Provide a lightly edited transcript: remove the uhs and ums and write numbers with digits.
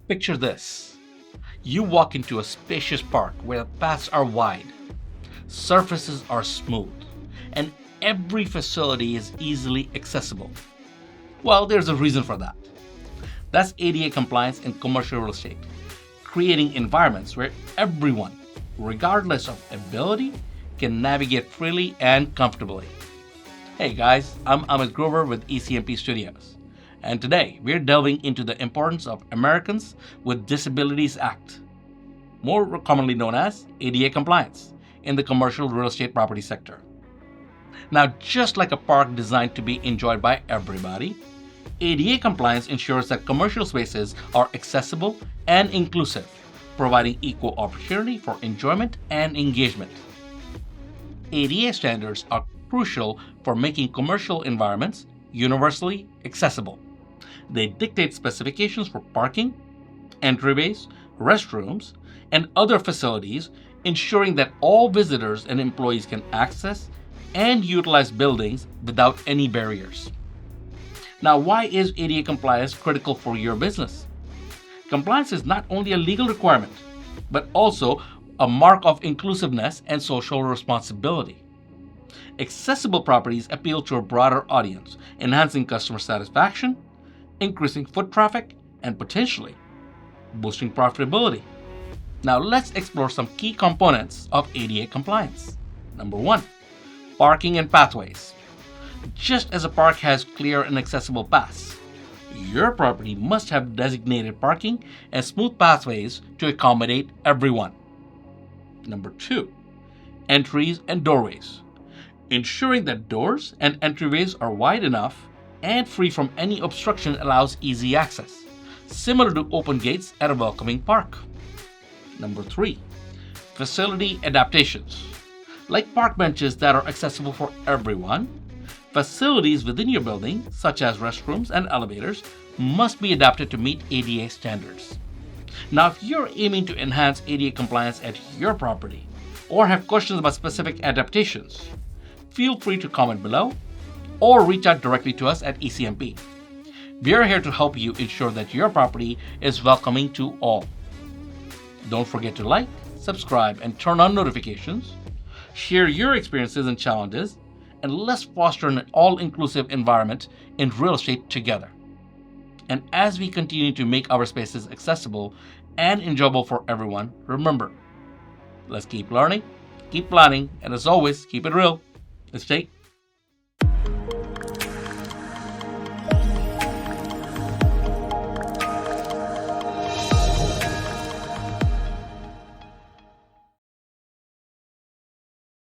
Picture this. You walk into a spacious park where the paths are wide, surfaces are smooth, and every facility is easily accessible. Well, there's a reason for that. That's ADA compliance in commercial real estate, creating environments where everyone, regardless of ability, can navigate freely and comfortably. Hey guys, I'm Amit Grover with ECMP Studios, and today we're delving into the importance of Americans with Disabilities Act, more commonly known as ADA compliance, in the commercial real estate property sector. Now, just like a park designed to be enjoyed by everybody, ADA compliance ensures that commercial spaces are accessible and inclusive, providing equal opportunity for enjoyment and engagement. ADA standards are crucial for making commercial environments universally accessible. They dictate specifications for parking, entryways, restrooms, and other facilities, ensuring that all visitors and employees can access and utilize buildings without any barriers. Now, why is ADA compliance critical for your business? Compliance is not only a legal requirement, but also a mark of inclusiveness and social responsibility. Accessible properties appeal to a broader audience, enhancing customer satisfaction, increasing foot traffic, and potentially boosting profitability. Now, let's explore some key components of ADA compliance. Number one, parking and pathways. Just as a park has clear and accessible paths, your property must have designated parking and smooth pathways to accommodate everyone. Number two, entries and doorways. Ensuring that doors and entryways are wide enough and free from any obstruction allows easy access, similar to open gates at a welcoming park. Number three, facility adaptations. Like park benches that are accessible for everyone, facilities within your building, such as restrooms and elevators, must be adapted to meet ADA standards. Now, if you're aiming to enhance ADA compliance at your property or have questions about specific adaptations, feel free to comment below or reach out directly to us at ECMP. We are here to help you ensure that your property is welcoming to all. Don't forget to like, subscribe, and turn on notifications. Share your experiences and challenges, and let's foster an all-inclusive environment in real estate together. And as we continue to make our spaces accessible and enjoyable for everyone, remember, let's keep learning, keep planning, and as always, keep it real. Let's take